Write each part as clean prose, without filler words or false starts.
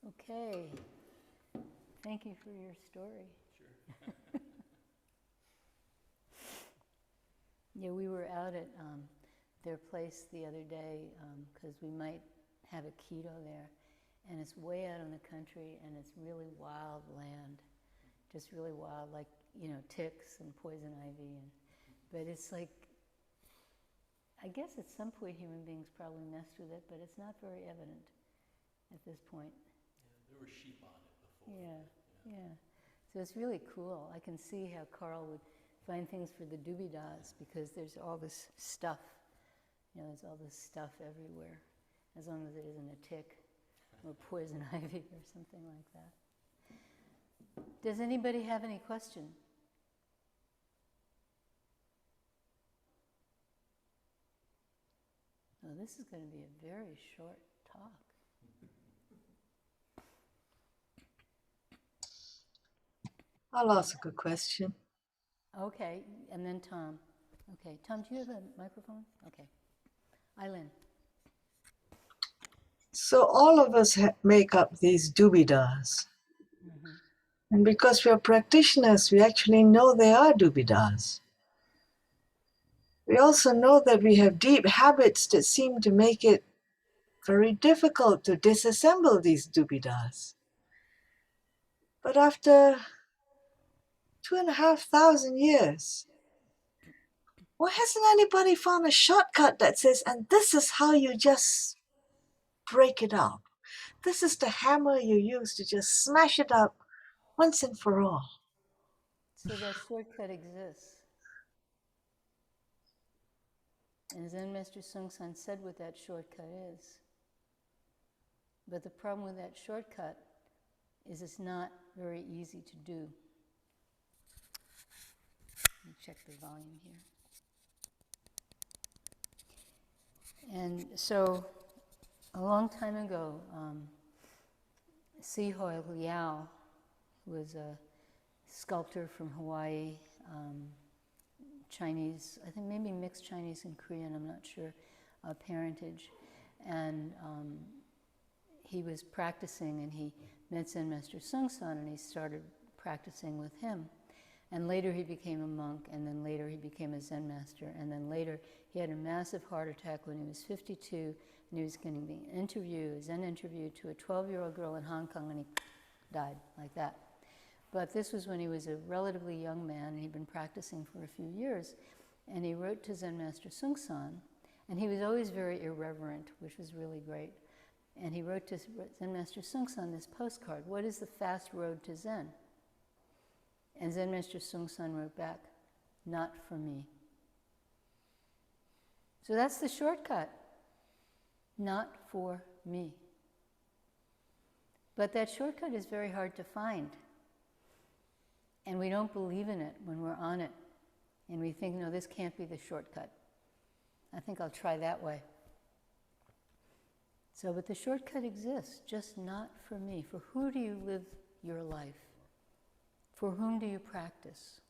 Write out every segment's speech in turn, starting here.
Okay. Thank you for your story. Sure. Yeah, we were out at their place the other day because we might have a keto there. And it's way out in the country, and it's really wild land. Just really wild, like, ticks and poison ivy. But it's like, I guess at some point human beings probably messed with it, but it's not very evident at this point. Yeah, there were sheep on it before. Yeah. So it's really cool. I can see how Carl would find things for the doobies because there's all this stuff. There's all this stuff everywhere, as long as it isn't a tick or poison ivy or something like that. Does anybody have any question? Oh, this is going to be a very short talk. I'll ask a good question. Okay, and then Tom. Okay, Tom, do you have a microphone? Okay. Eileen. So all of us make up these doobidas. Mm-hmm. And because we are practitioners, we actually know they are doobidas. We also know that we have deep habits that seem to make it very difficult to disassemble these doobidas. But after 2,500 years, why hasn't anybody found a shortcut that says, and this is how you just break it up? This is the hammer you use to just smash it up once and for all. So that shortcut exists. And Zen Master Sung San said what that shortcut is. But the problem with that shortcut is it's not very easy to do. Let me check the volume here. And so, a long time ago, Si-Hoi Liao, who was a sculptor from Hawaii, Chinese, I think maybe mixed Chinese and Korean, I'm not sure, parentage. And he was practicing, and he met Zen Master Sung San, and he started practicing with him. And later he became a monk, and then later he became a Zen master, and then later he had a massive heart attack when he was 52, and he was getting the interview, a Zen interview, to a 12-year-old girl in Hong Kong, and he died like that. But this was when he was a relatively young man, and he'd been practicing for a few years, and he wrote to Zen Master Sung San, and he was always very irreverent, which was really great. And he wrote to Zen Master Sung San this postcard, "What is the fast road to Zen?" And Zen Master Sung San wrote back, "Not for me." So that's the shortcut. Not for me. But that shortcut is very hard to find. And we don't believe in it when we're on it. And we think, no, this can't be the shortcut. I think I'll try that way. So, but the shortcut exists, just not for me. For who do you live your life? For whom do you practice?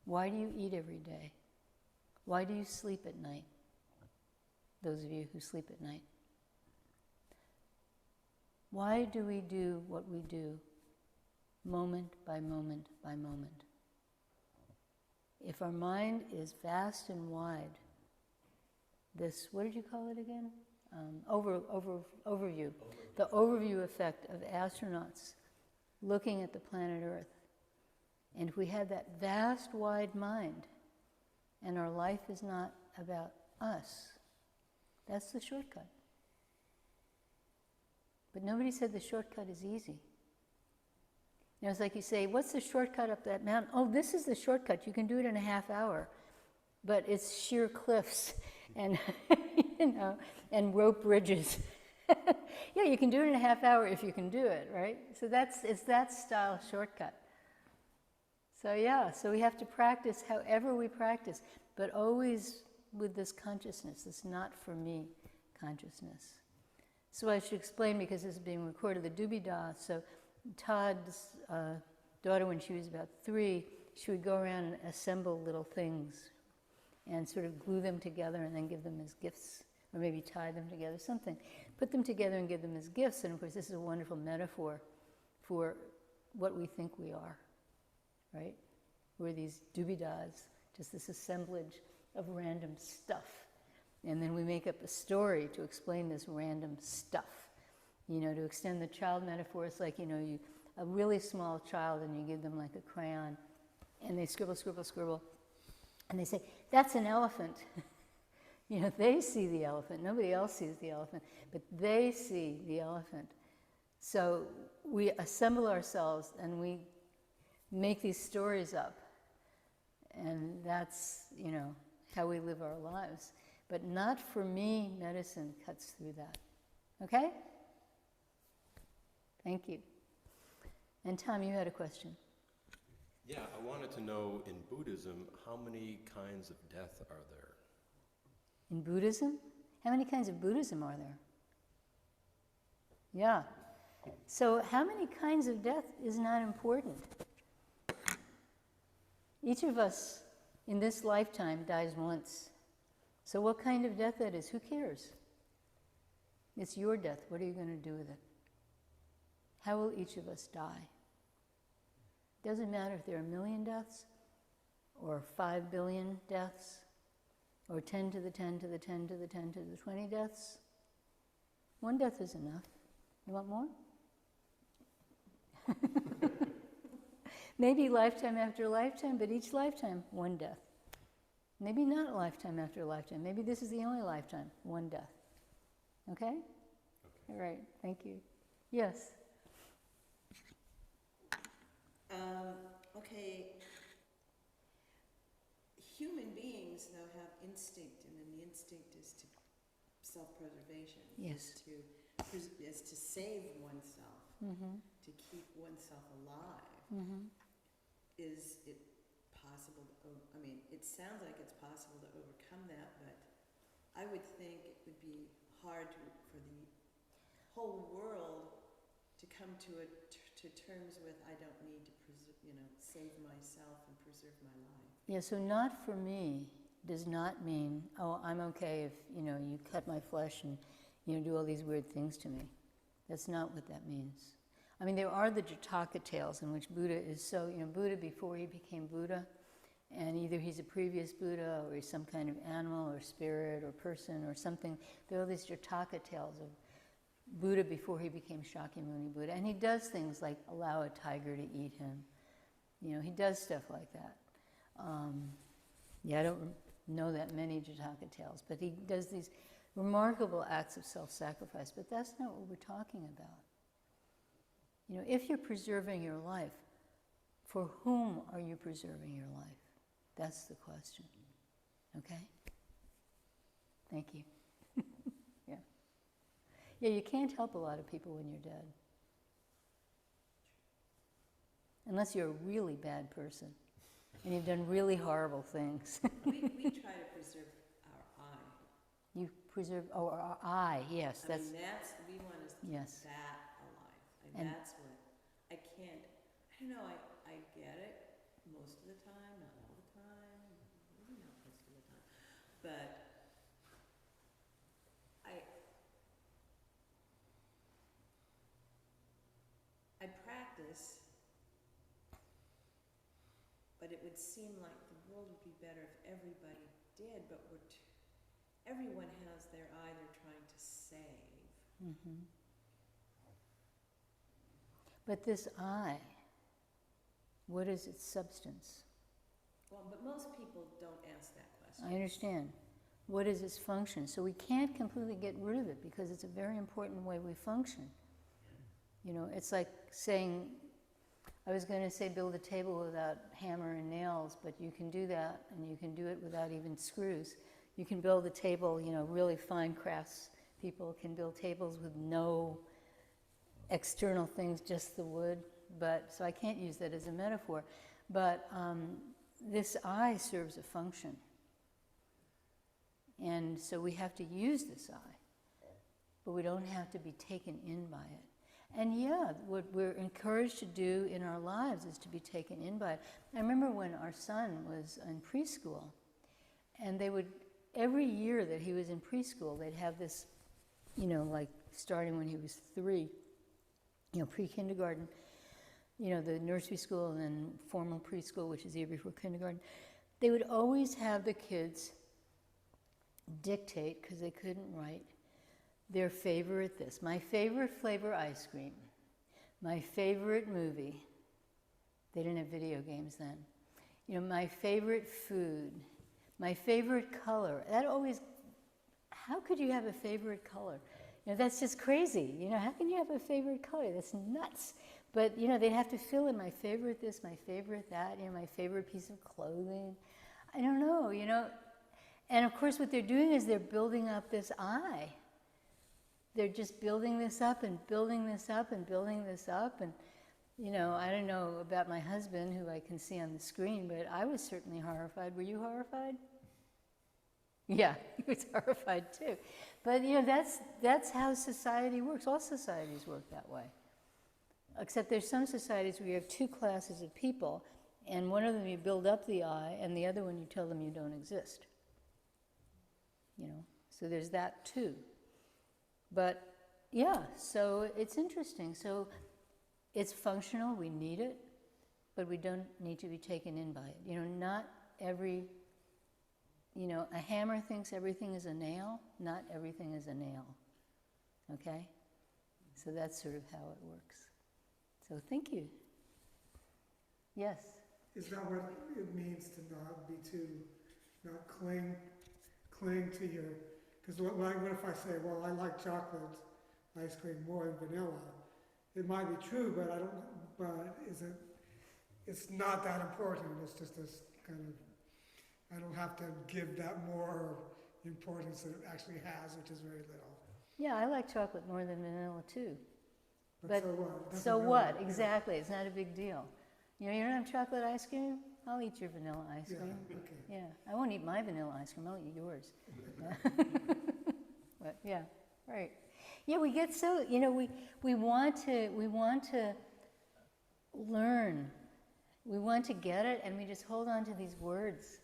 Why do you eat every day? Why do you sleep at night? Those of you who sleep at night. Why do we do what we do, moment by moment by moment? If our mind is vast and wide, this, what did you call it again? Overview. The overview effect of astronauts looking at the planet Earth. And if we had that vast, wide mind, and our life is not about us, that's the shortcut. But nobody said the shortcut is easy. It's like you say, what's the shortcut up that mountain? Oh, this is the shortcut. You can do it in a half hour. But it's sheer cliffs and, and rope bridges. Yeah, you can do it in a half hour if you can do it, right? So it's that style shortcut. So yeah, so we have to practice however we practice, but always with this consciousness, this not for me consciousness. So I should explain, because this is being recorded, the Dubida. So Todd's daughter, when she was about 3, she would go around and assemble little things and sort of glue them together and then give them as gifts or maybe tie them together, something. Put them together and give them as gifts. And of course, this is a wonderful metaphor for what we think we are, right? We're these doobidas, just this assemblage of random stuff. And then we make up a story to explain this random stuff. You know, to extend the child metaphor, it's like, you know, a really small child and you give them like a crayon and they scribble, scribble, scribble. And they say, that's an elephant. You know, they see the elephant. Nobody else sees the elephant, but they see the elephant. So we assemble ourselves and we make these stories up. And that's, you know, how we live our lives. But not for me, medicine cuts through that. Okay? Thank you. And Tom, you had a question. Yeah, I wanted to know, in Buddhism, how many kinds of death are there? In Buddhism? How many kinds of Buddhism are there? Yeah. So how many kinds of death is not important. Each of us in this lifetime dies once. So what kind of death that is, who cares? It's your death. What are you going to do with it? How will each of us die? Doesn't matter if there are 1 million deaths, or 5 billion deaths, or 10 to the 10 to the 10 to the 10 to the 20 deaths. One death is enough. You want more? Maybe lifetime after lifetime, but each lifetime, one death. Maybe not lifetime after lifetime. Maybe this is the only lifetime, one death. Okay? All right, thank you. Yes? Okay, human beings, though, have instinct, and then the instinct is to self-preservation. Yes. Is to save oneself, to keep oneself alive. Is it possible to, I mean, it sounds like it's possible to overcome that, but I would think it would be hard for the whole world to come to terms with, I don't need to save myself and preserve my life. Yeah, so not for me does not mean, oh, I'm okay if, you cut my flesh and, do all these weird things to me. That's not what that means. I mean, there are the Jataka tales in which Buddha is so, Buddha before he became Buddha, and either he's a previous Buddha or he's some kind of animal or spirit or person or something. There are all these Jataka tales of Buddha before he became Shakyamuni Buddha. And he does things like allow a tiger to eat him. He does stuff like that. I don't know that many Jataka tales, but he does these remarkable acts of self-sacrifice. But that's not what we're talking about. If you're preserving your life, for whom are you preserving your life? That's the question. Okay? Thank you. Yeah, you can't help a lot of people when you're dead. Unless you're a really bad person and you've done really horrible things. We try to preserve our eye. You preserve, our eye, yes. We want to keep yes. that alive. And that's what, I can't, I don't know, I get it most of the time, not all the time, maybe not most of the time, but I practice, but it would seem like the world would be better if everybody did, but everyone has their eye they're trying to save. But this eye, what is its substance? Well, but most people don't ask that question. I understand. What is its function? So we can't completely get rid of it because it's a very important way we function. It's like saying, I was going to say build a table without hammer and nails, but you can do that, and you can do it without even screws. You can build a table, really fine crafts people can build tables with no external things, just the wood. So I can't use that as a metaphor. But this eye serves a function. And so we have to use this eye, but we don't have to be taken in by it. And what we're encouraged to do in our lives is to be taken in by it. I remember when our son was in preschool, and they would every year that he was in preschool, they'd have this, like starting when he was 3, pre-kindergarten, the nursery school and then formal preschool, which is the year before kindergarten. They would always have the kids dictate, because they couldn't write, their favorite this. My favorite flavor ice cream. My favorite movie. They didn't have video games then. My favorite food. My favorite color. That always, how could you have a favorite color? That's just crazy. How can you have a favorite color? That's nuts. But, they'd have to fill in my favorite this, my favorite that, my favorite piece of clothing. I don't know, And of course, what they're doing is they're building up this I. They're just building this up and building this up and building this up. And, I don't know about my husband, who I can see on the screen, but I was certainly horrified. Were you horrified? Yeah, he was horrified too. But, that's how society works. All societies work that way. Except there's some societies where you have 2 classes of people, and one of them you build up the I, and the other one you tell them you don't exist. So there's that too. But yeah, so it's interesting. So it's functional, we need it, but we don't need to be taken in by it. Not every, a hammer thinks everything is a nail, not everything is a nail. Okay? So that's sort of how it works. So thank you. Yes? Is that what it means to not be not cling to your, because what if I say, well, I like chocolate ice cream more than vanilla? It might be true, but it's not that important. It's just this kind of, I don't have to give that more importance than it actually has, which is very little. Yeah, I like chocolate more than vanilla too. But so what? So what? Exactly. It's not a big deal. You don't have chocolate ice cream? I'll eat your vanilla ice cream. Yeah, okay. Yeah, I won't eat my vanilla ice cream. I'll eat yours. But yeah, right. Yeah, we get so, we want to learn. We want to get it, and we just hold on to these words,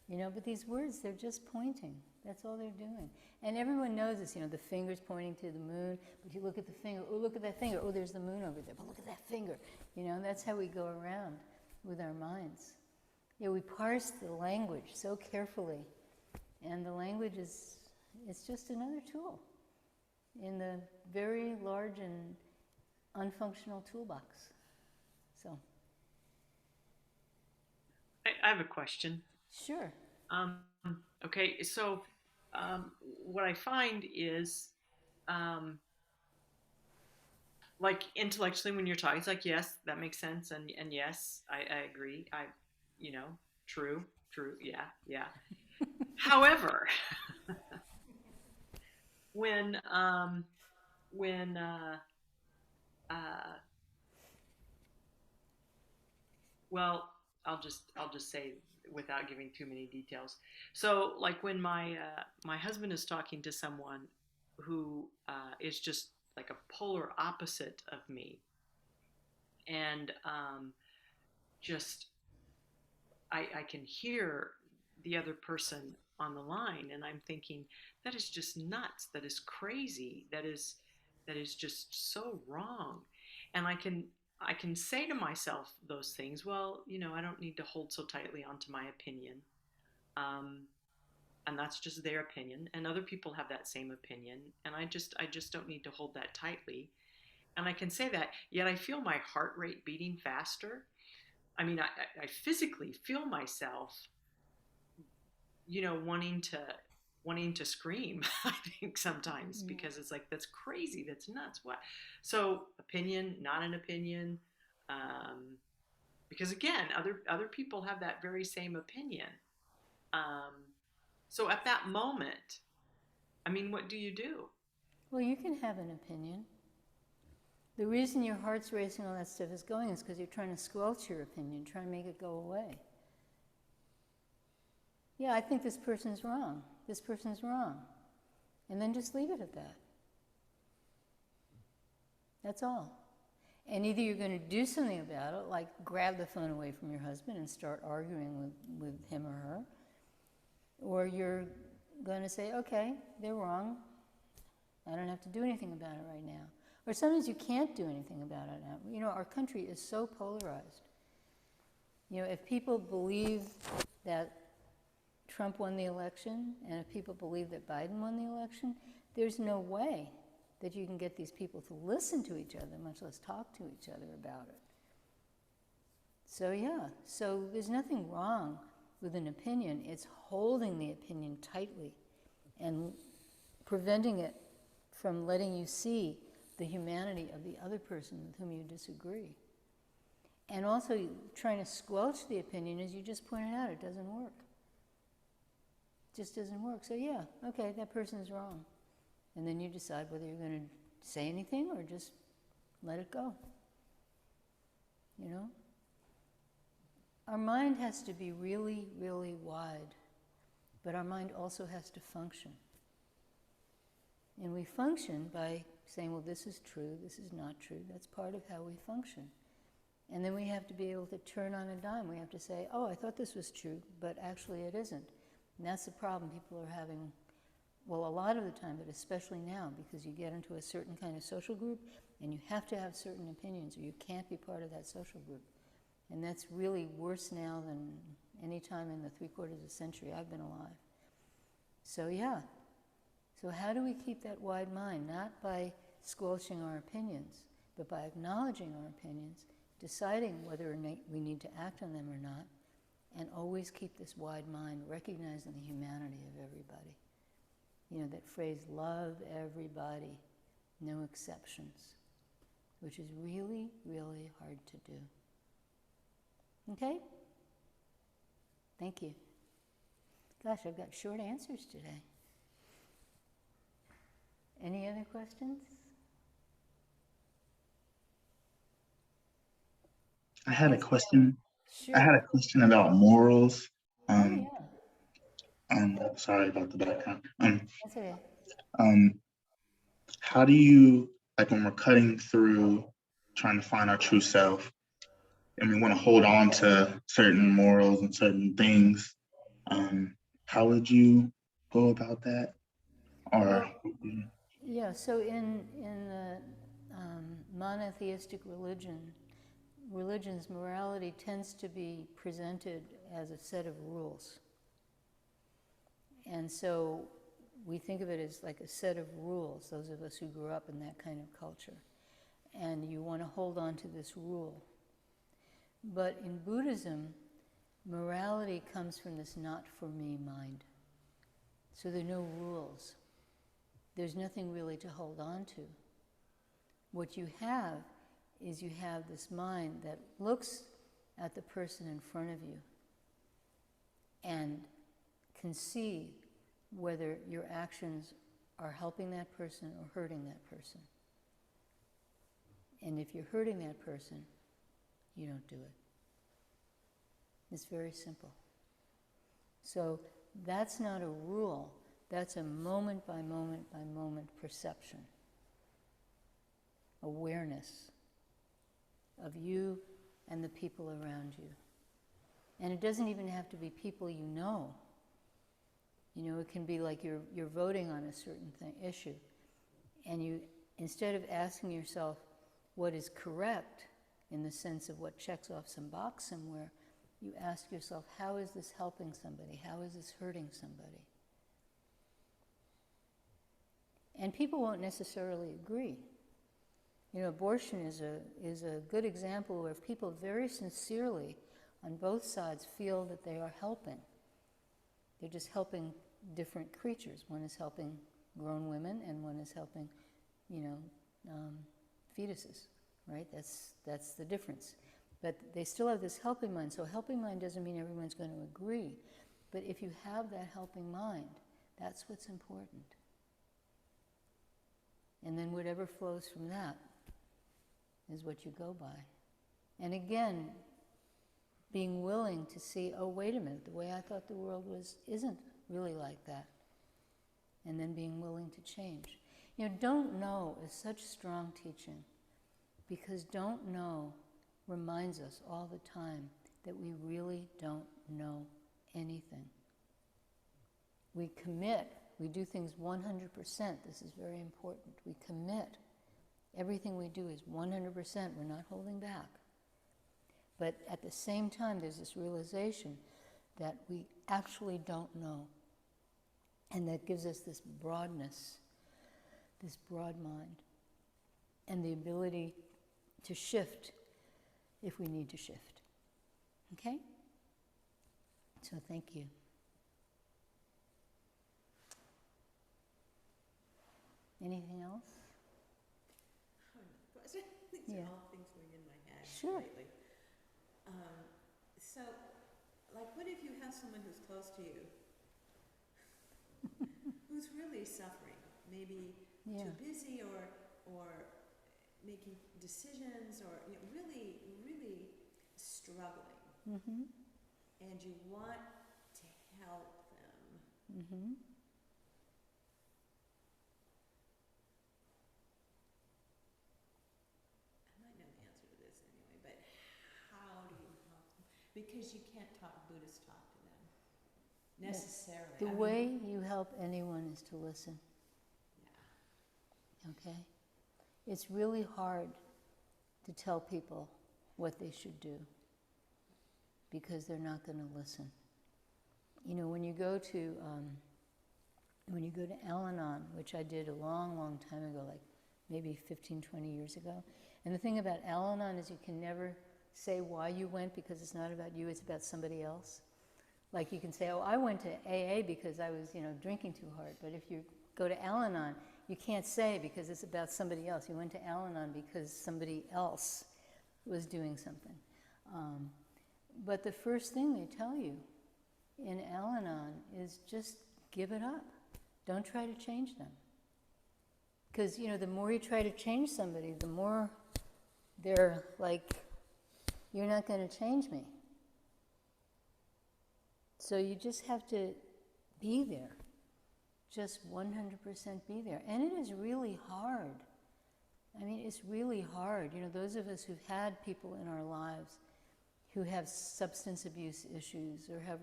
but these words, they're just pointing. That's all they're doing. And everyone knows this, the finger's pointing to the moon, but you look at the finger, oh, look at that finger, oh, there's the moon over there, but look at that finger. That's how we go around with our minds. We parse the language so carefully, and the language it's just another tool in the very large and unfunctional toolbox. So. I have a question. Sure. Okay, so what I find is, like intellectually when you're talking, it's like, yes, that makes sense, and yes, I agree. True, yeah. However, when well, I'll just say without giving too many details. So, like when my husband is talking to someone who is just like a polar opposite of me, and just I can hear the other person on the line, and I'm thinking, that is just nuts. That is crazy. That is just so wrong. And I can say to myself those things. Well, I don't need to hold so tightly onto my opinion, and that's just their opinion. And other people have that same opinion, and I just don't need to hold that tightly. And I can say that, yet I feel my heart rate beating faster. I mean, I physically feel myself, wanting to scream. I think sometimes, because it's like, that's crazy, that's nuts. What? So opinion, not an opinion, because again, other people have that very same opinion. So at that moment, I mean, what do you do? Well, you can have an opinion. The reason your heart's racing, all that stuff is going, is because you're trying to squelch your opinion, trying to make it go away. Yeah, I think this person's wrong. This person's wrong. And then just leave it at that. That's all. And either you're going to do something about it, like grab the phone away from your husband and start arguing with him or her, or you're going to say, okay, they're wrong. I don't have to do anything about it right now. Or sometimes you can't do anything about it now. You know, our country is so polarized. You know, if people believe that Trump won the election, and if people believe that Biden won the election, there's no way that you can get these people to listen to each other, much less talk to each other about it. So yeah, so there's nothing wrong with an opinion. It's holding the opinion tightly and preventing it from letting you see the humanity of the other person with whom you disagree. And also trying to squelch the opinion, as you just pointed out, it doesn't work. It just doesn't work. So yeah, okay, that person is wrong. And then you decide whether you're going to say anything or just let it go. You know? Our mind has to be really, really wide, but our mind also has to function. And we function by saying, well, this is true, this is not true. That's part of how we function. And then we have to be able to turn on a dime. We have to say, oh, I thought this was true, but actually it isn't. And that's the problem people are having, well, a lot of the time, but especially now, because you get into a certain kind of social group and you have to have certain opinions or you can't be part of that social group. And that's really worse now than any time in the 3/4 of a century I've been alive. So yeah. So how do we keep that wide mind? Not by squelching our opinions, but by acknowledging our opinions, deciding whether or not we need to act on them or not, and always keep this wide mind, recognizing the humanity of everybody. You know, that phrase, love everybody, no exceptions, which is really, really hard to do. Okay? Thank you. Gosh, I've got short answers today. Any other questions? I had a question. Sure. I had a question about morals. Oh, yeah. Sorry about the background. That's okay. How do you, like when we're cutting through trying to find our true self, and we want to hold on to certain morals and certain things, how would you go about that? Or Yeah, so in the monotheistic religions, morality tends to be presented as a set of rules. And so we think of it as like a set of rules, those of us who grew up in that kind of culture. And you want to hold on to this rule. But in Buddhism, morality comes from this not for me mind. So there are no rules. There's nothing really to hold on to. What you have is you have this mind that looks at the person in front of you and can see whether your actions are helping that person or hurting that person. And if you're hurting that person, you don't do it. It's very simple. So that's not a rule. That's a moment by moment by moment perception, awareness of you and the people around you. And it doesn't even have to be people you know. You know, it can be like you're voting on a certain issue, and you, instead of asking yourself what is correct in the sense of what checks off some box somewhere, you ask yourself, how is this helping somebody? How is this hurting somebody? And people won't necessarily agree. You know, abortion is a good example where people very sincerely on both sides feel that they are helping. They're just helping different creatures. One is helping grown women and one is helping, fetuses, right? That's the difference. But they still have this helping mind. So helping mind doesn't mean everyone's going to agree. But if you have that helping mind, that's what's important. And then whatever flows from that is what you go by. And again, being willing to see, oh, wait a minute, the way I thought the world was isn't really like that. And then being willing to change. You know, don't know is such strong teaching, because don't know reminds us all the time that we really don't know anything. We commit. We do things 100%. This is very important. We commit. Everything we do is 100%. We're not holding back. But at the same time, there's this realization that we actually don't know. And that gives us this broadness, this broad mind, and the ability to shift if we need to shift. Okay? So thank you. Anything else? These are all things going in my head Sure. lately. So, like, what if you have someone who's close to you who's really suffering, maybe too busy or making decisions or really, really struggling, and you want to help them. I might know the answer to this anyway, but how do you help them? Because you can't talk Buddhist talk to them necessarily. The way you help anyone is to listen. Yeah. Okay? It's really hard to tell people what they should do because they're not going to listen. You know, when you go to Al-Anon, which I did a long, long time ago, like maybe 15, 20 years ago, and the thing about Al-Anon is you can never say why you went because it's not about you, it's about somebody else. Like you can say, oh, I went to AA because I was, drinking too hard. But if you go to Al-Anon, you can't say because it's about somebody else. You went to Al-Anon because somebody else was doing something. But the first thing they tell you in Al-Anon is just give it up. Don't try to change them. Because, the more you try to change somebody, the more they're like, you're not going to change me. So you just have to be there. Just 100% be there. And it is really hard. I mean, it's really hard. Those of us who've had people in our lives who have substance abuse issues or have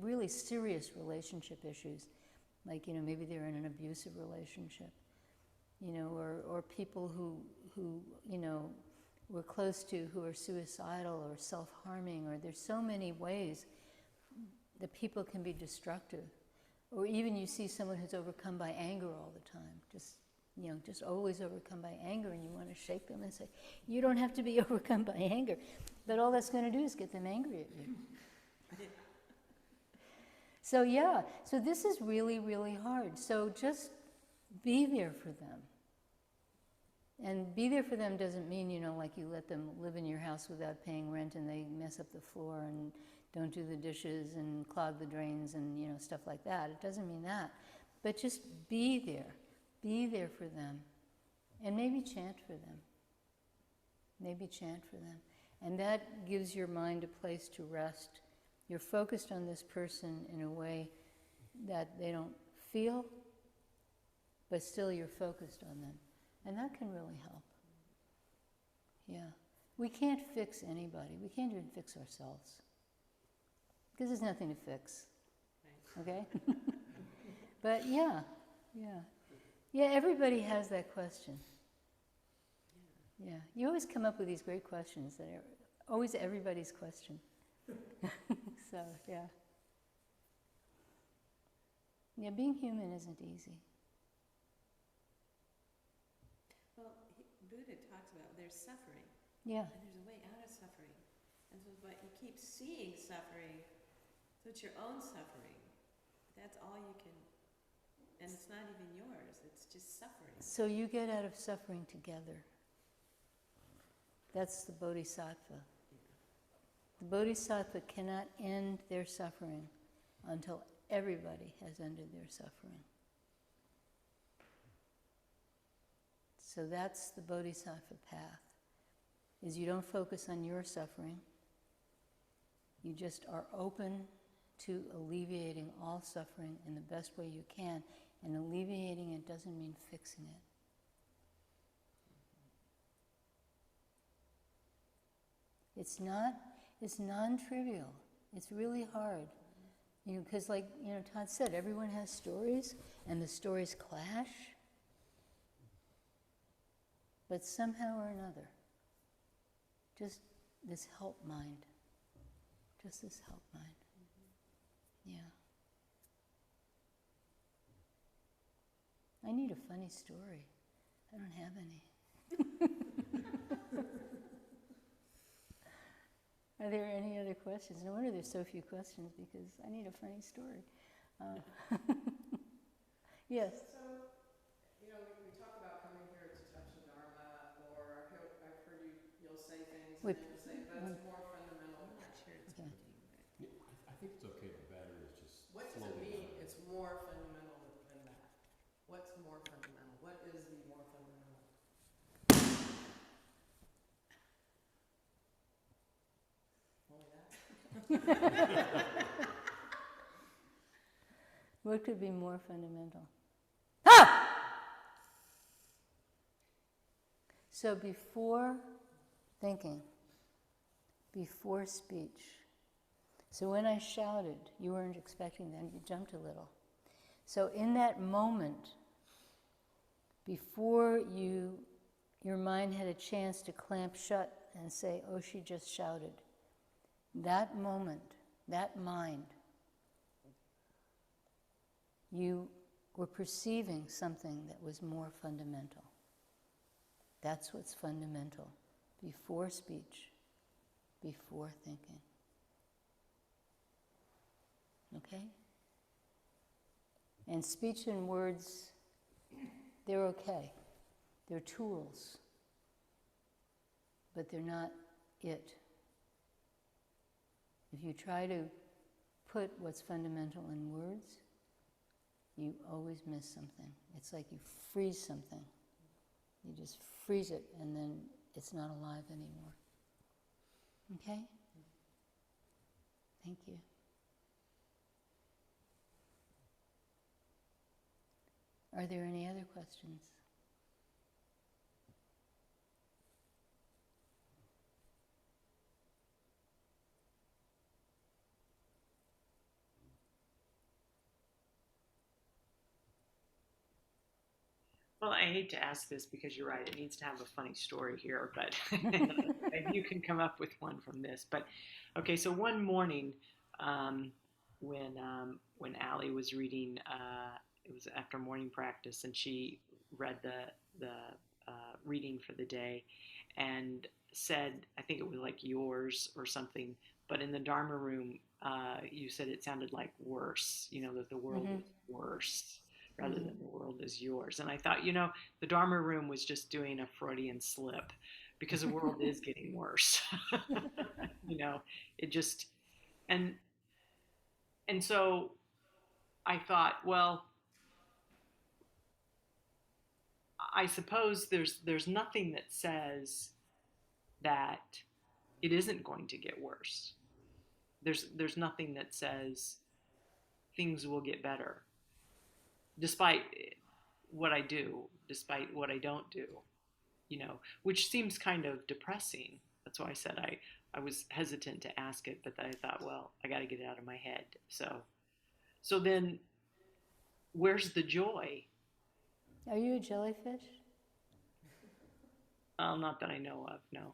really serious relationship issues, like, maybe they're in an abusive relationship, or people who we're close to who are suicidal or self-harming, or there's so many ways that people can be destructive. Or even you see someone who's overcome by anger all the time, just always overcome by anger, and you want to shake them and say, you don't have to be overcome by anger. But all that's going to do is get them angry at you. So this is really, really hard. So just be there for them. And be there for them doesn't mean, like you let them live in your house without paying rent and they mess up the floor and don't do the dishes and clog the drains and, stuff like that. It doesn't mean that. But just be there. Be there for them. And maybe chant for them. Maybe chant for them. And that gives your mind a place to rest. You're focused on this person in a way that they don't feel, but still you're focused on them. And that can really help. Yeah. We can't fix anybody. We can't even fix ourselves. Because there's nothing to fix. Okay? But yeah. Yeah, everybody has that question. Yeah. You always come up with these great questions that are always everybody's question. So, yeah. Yeah, being human isn't easy. Well, Buddha talks about there's suffering. Yeah. And there's a way out of suffering. And so, but you keep seeing suffering, so it's your own suffering. That's all you can, and it's not even yours, it's just suffering. So you get out of suffering together. That's the bodhisattva. The bodhisattva cannot end their suffering until everybody has ended their suffering. So that's the bodhisattva path, is you don't focus on your suffering. You just are open to alleviating all suffering in the best way you can. And alleviating it doesn't mean fixing it. It's non-trivial. It's really hard. You know, because like, you know, Todd said, everyone has stories, and the stories clash. But somehow or another, just this help mind. Just this help mind. Yeah. I need a funny story. I don't have any. Are there any other questions? No wonder there's so few questions, because I need a funny story. Yes. So, you know, we talk about coming here to touch the Dharma, or I've heard you'll say things and then you'll say that's more fundamental than that. Okay. Yeah, I think it's okay. The battery is just What does it mean? It's more fundamental than that. What's more fundamental? What is the more fundamental? Only that? What could be more fundamental? Ah! So before thinking, before speech. So when I shouted, you weren't expecting that, you jumped a little. So in that moment, before your mind had a chance to clamp shut and say, oh, she just shouted, that moment, that mind, you were perceiving something that was more fundamental. That's what's fundamental. Before speech, before thinking. Okay? And speech and words, they're okay. They're tools. But they're not it. If you try to put what's fundamental in words, you always miss something. It's like you freeze something. You just freeze it, and then it's not alive anymore. Okay? Thank you. Are there any other questions? Well, I hate to ask this because you're right. It needs to have a funny story here, but maybe you can come up with one from this. But okay, so one morning, when Allie was reading, it was after morning practice, and she read the reading for the day, and said, I think it was like yours or something. But in the Dharma room, you said it sounded like worse. You know, that the world was worse rather than the world is yours. And I thought, you know, the Dharma room was just doing a Freudian slip, because the world is getting worse. You know, it just, and so I thought, well, I suppose there's nothing that says that it isn't going to get worse. There's nothing that says things will get better, despite what I do, despite what I don't do, you know, which seems kind of depressing. That's why I said I was hesitant to ask it, but then I thought, well, I got to get it out of my head. So then, where's the joy? Are you a jellyfish? Not that I know of, no.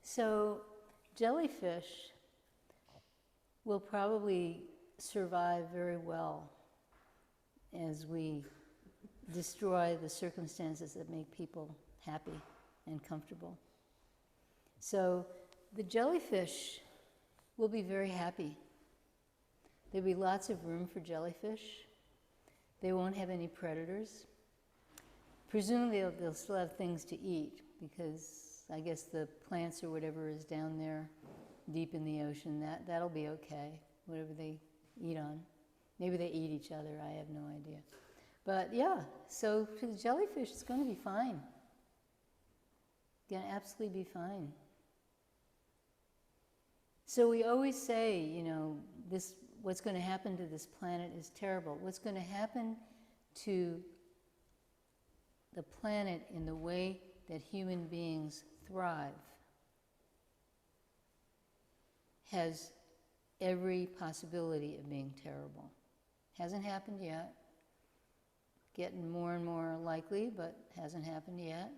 So jellyfish will probably survive very well as we destroy the circumstances that make people happy and comfortable. So the jellyfish will be very happy. There'll be lots of room for jellyfish. They won't have any predators. Presumably they'll still have things to eat, because I guess the plants or whatever is down there deep in the ocean, that'll be okay, whatever they eat on. Maybe they eat each other, I have no idea. But yeah, so for the jellyfish, it's going to be fine. It's going to absolutely be fine. So we always say, you know, what's going to happen to this planet is terrible. What's going to happen to the planet in the way that human beings thrive has every possibility of being terrible. Hasn't happened yet. Getting more and more likely, but hasn't happened yet.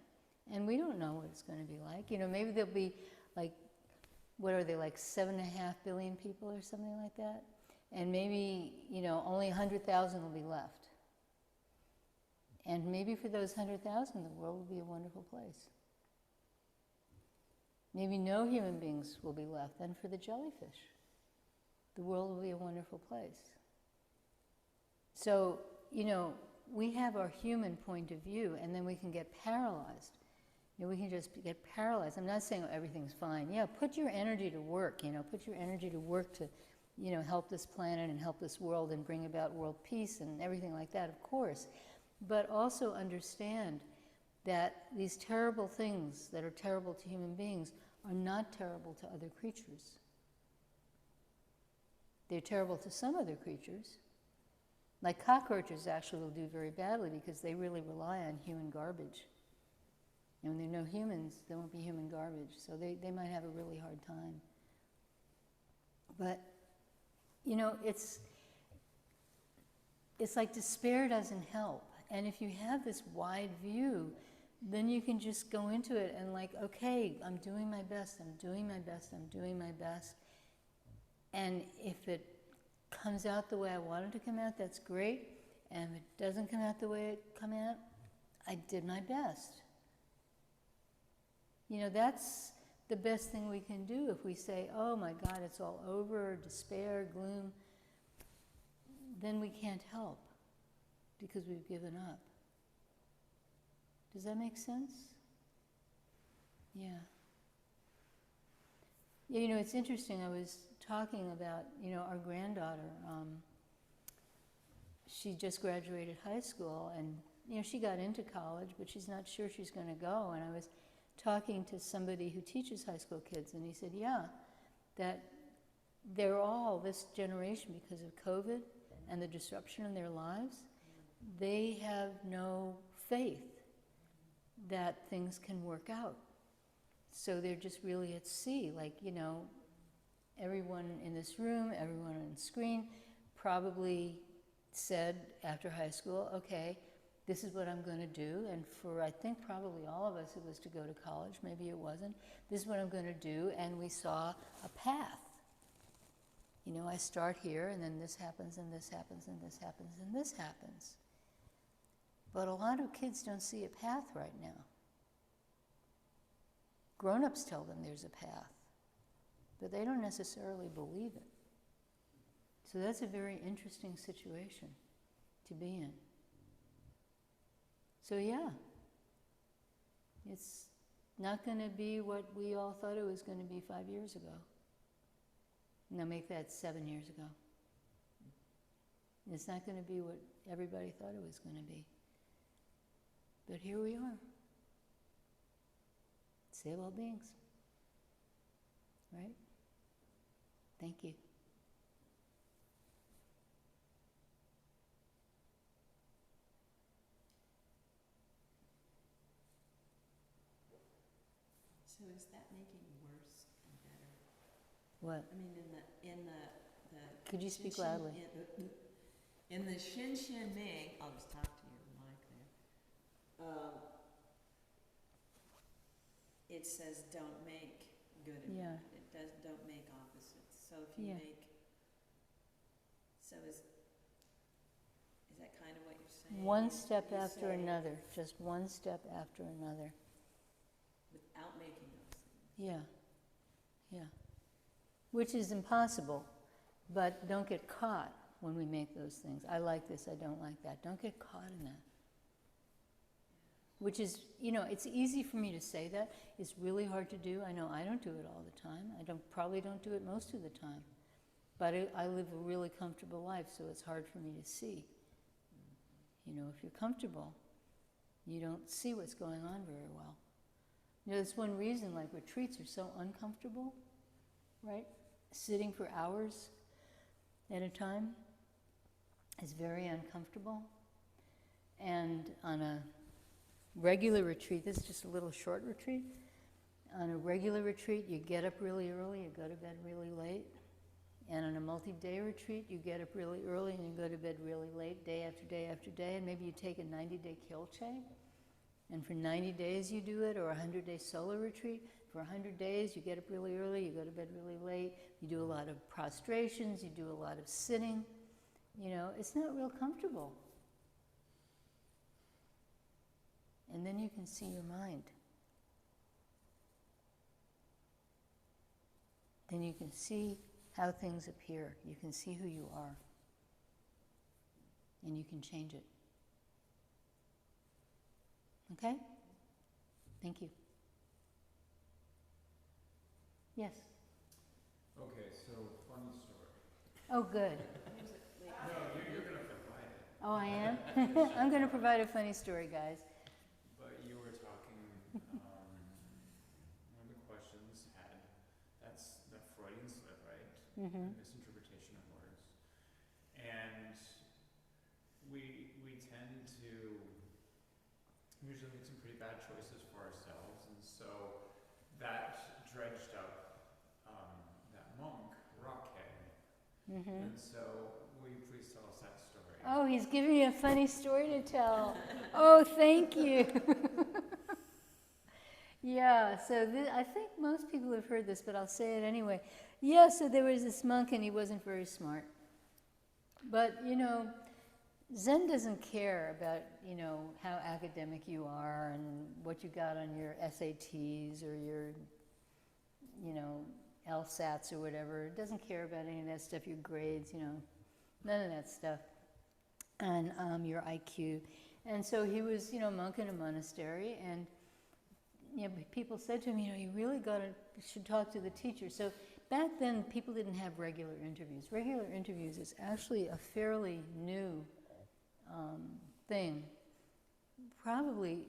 And we don't know what it's going to be like. You know, maybe there'll be like, what are they, like 7.5 billion people or something like that? And maybe, you know, only 100,000 will be left. And maybe for those 100,000, the world will be a wonderful place. Maybe no human beings will be left. And for the jellyfish, the world will be a wonderful place. So, you know, we have our human point of view, and then we can get paralyzed. You know, we can just get paralyzed. I'm not saying everything's fine. Yeah, put your energy to work, you know, put your energy to work to, you know, help this planet and help this world and bring about world peace and everything like that, of course. But also understand that these terrible things that are terrible to human beings are not terrible to other creatures. They're terrible to some other creatures. Like cockroaches actually will do very badly because they really rely on human garbage. And when there are no humans, there won't be human garbage. So they might have a really hard time. But, you know, it's like despair doesn't help. And if you have this wide view, then you can just go into it and like, okay, I'm doing my best, I'm doing my best, I'm doing my best. And if it comes out the way I want it to come out, that's great. And if it doesn't come out the way it come out, I did my best. You know, that's the best thing we can do if we say, oh my God, it's all over, despair, gloom, then we can't help because we've given up. Does that make sense? Yeah. Yeah, you know, it's interesting. I was talking about, you know, our granddaughter. She just graduated high school, and, you know, she got into college, but she's not sure she's going to go. And I was talking to somebody who teaches high school kids, and he said, yeah, that they're all, this generation, because of COVID and the disruption in their lives, they have no faith that things can work out. So they're just really at sea. Like, you know, everyone in this room, everyone on the screen probably said after high school, okay, this is what I'm going to do. And for, I think, probably all of us, it was to go to college. Maybe it wasn't. This is what I'm going to do. And we saw a path. You know, I start here, and then this happens, and this happens, and this happens, and this happens. But a lot of kids don't see a path right now. Grown-ups tell them there's a path, but they don't necessarily believe it. So that's a very interesting situation to be in. So yeah, it's not going to be what we all thought it was going to be 5 years ago. Now make that 7 years ago. It's not going to be what everybody thought it was going to be. But here we are. Save all beings. Right? Thank you. So is that making worse and better? What? I mean, in the Could you speak Shin Shin- loudly? In the Shin Shin Ming, I'll just talk to your mic there. It says don't make good and Yeah. bad. It does don't make opposites. So if you Yeah. make, so is that kind of what you're saying? One step You after say another, just one step after another. without making those things. Yeah, yeah. Which is impossible, but don't get caught when we make those things. I like this, I don't like that. Don't get caught in that. Which is, you know, it's easy for me to say that. It's really hard to do. I know I don't do it all the time. I probably don't do it most of the time. But I live a really comfortable life, so it's hard for me to see. You know, if you're comfortable, you don't see what's going on very well. You know, that's one reason, like, retreats are so uncomfortable, right? Sitting for hours at a time is very uncomfortable. And on a regular retreat, this is just a little short retreat. On a regular retreat, you get up really early, you go to bed really late, And on a multi-day retreat, you get up really early and you go to bed really late, day after day after day, and maybe you take a 90-day Kilche, and for 90 days you do it, or a 100-day solar retreat. For 100 days, you get up really early, you go to bed really late, you do a lot of prostrations, you do a lot of sitting. You know, it's not real comfortable. And then you can see your mind. Then you can see how things appear. You can see who you are. And you can change it. Okay? Thank you. Yes? Okay, so funny story. Oh, good. No, you're going to provide it. Oh, I am? I'm going to provide a funny story, guys. But you were talking, one of the questions had, that's the Freudian slip, right? Mm-hmm. Misinterpretation of words. And we tend to usually make some pretty bad choices for ourselves, and so that dredged up that monk, Rockhead. Mm-hmm. And so will you please tell us that story? Oh, he's giving me a funny story to tell. Oh, thank you. Yeah, so I think most people have heard this, but I'll say it anyway. Yeah, so there was this monk and he wasn't very smart. But, you know, Zen doesn't care about, you know, how academic you are and what you got on your SATs or your, you know, LSATs or whatever. It doesn't care about any of that stuff, your grades, you know, none of that stuff. And your IQ. And so he was, you know, a monk in a monastery, and you know, people said to him, you know, you really should talk to the teacher. So back then, people didn't have regular interviews. Regular interviews is actually a fairly new thing. Probably,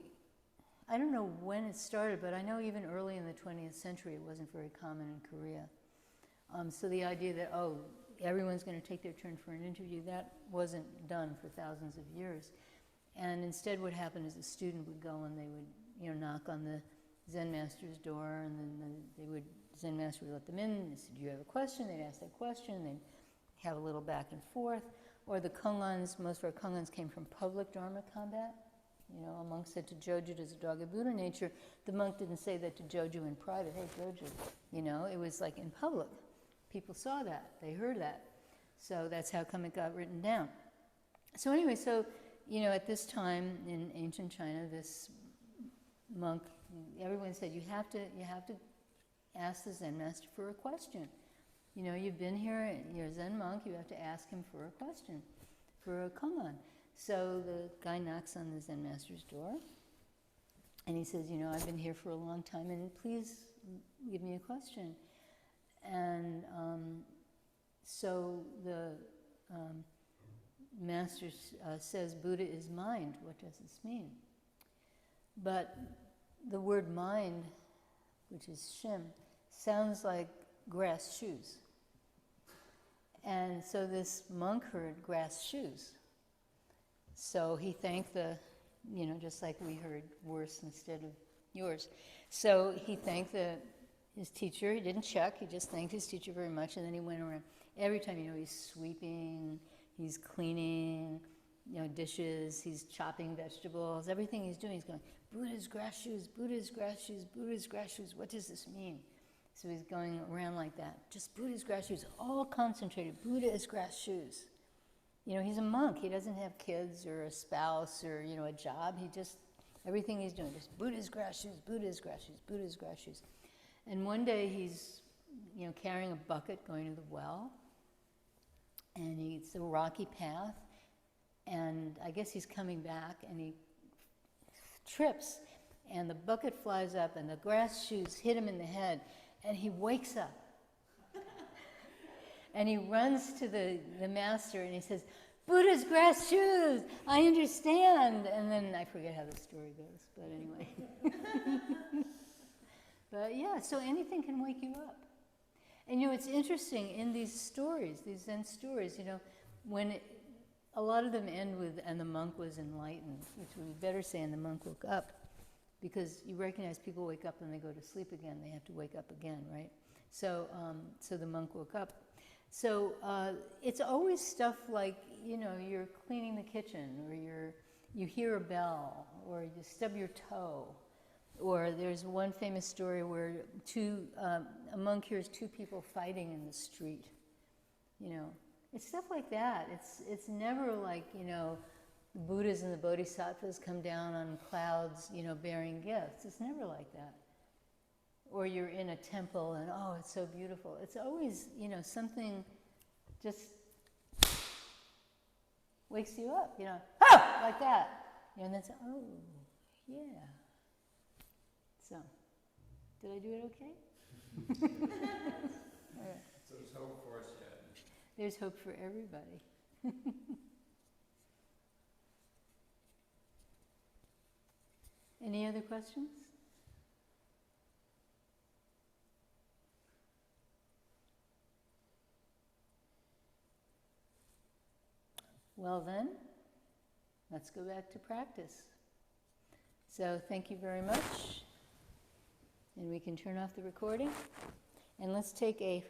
I don't know when it started, but I know even early in the 20th century, it wasn't very common in Korea. So the idea that, oh, everyone's going to take their turn for an interview, that wasn't done for thousands of years. And instead what happened is the student would go and they would, you know, knock on the Zen Master's door, and then Zen Master would let them in. They said, do you have a question? They'd ask that question. They'd have a little back and forth. Or the kongans, most of our kongans came from public Dharma combat. You know, a monk said to Joju, does a dog have Buddha nature? The monk didn't say that to Joju in private. Hey, Joju. You know, it was like in public. People saw that. They heard that. So that's how come it got written down. So anyway, so, you know, at this time in ancient China, this monk, everyone said, you have to ask the Zen Master for a question. You know, you've been here, you're a Zen monk, you have to ask him for a question, for a koan. So the guy knocks on the Zen Master's door, and he says, you know, I've been here for a long time, and please give me a question. And so the Master says, Buddha is mind. What does this mean? But the word mind, which is shim, sounds like grass shoes. And so this monk heard grass shoes. So he thanked you know, just like we heard worse instead of yours. So he thanked his teacher. He didn't check. He just thanked his teacher very much, and then he went around. Every time, you know, he's sweeping, he's cleaning, you know, dishes, he's chopping vegetables. Everything he's doing, he's going, Buddha's grass shoes, Buddha's grass shoes, Buddha's grass shoes. What does this mean? So he's going around like that. Just Buddha's grass shoes, all concentrated. Buddha is grass shoes. You know, he's a monk. He doesn't have kids or a spouse or, you know, a job. He just, everything he's doing, just Buddha's grass shoes, Buddha's grass shoes, Buddha's grass shoes. And one day he's, you know, carrying a bucket going to the well, and it's a rocky path, and I guess he's coming back, and he trips, and the bucket flies up, and the grass shoes hit him in the head, and he wakes up. And he runs to the master, and he says, Buddha's grass shoes, I understand. And then I forget how the story goes, but anyway. But yeah, so anything can wake you up. And you know, it's interesting in these stories, these Zen stories, you know, when a lot of them end with, and the monk was enlightened, which we better say, and the monk woke up, because you recognize people wake up and they go to sleep again. They have to wake up again, right? So, so the monk woke up. So it's always stuff like, you know, you're cleaning the kitchen, or you hear a bell, or you stub your toe. Or there's one famous story where a monk hears two people fighting in the street. You know, it's stuff like that. It's never like, you know, the Buddhas and the Bodhisattvas come down on clouds, you know, bearing gifts. It's never like that. Or you're in a temple and, oh, it's so beautiful. It's always, you know, something just wakes you up, you know, ah! Like that. You know, and then say, oh, yeah. So, did I do it okay? All right. So there's hope for us yet. There's hope for everybody. Any other questions? Well then, let's go back to practice. So thank you very much. And we can turn off the recording. And let's take a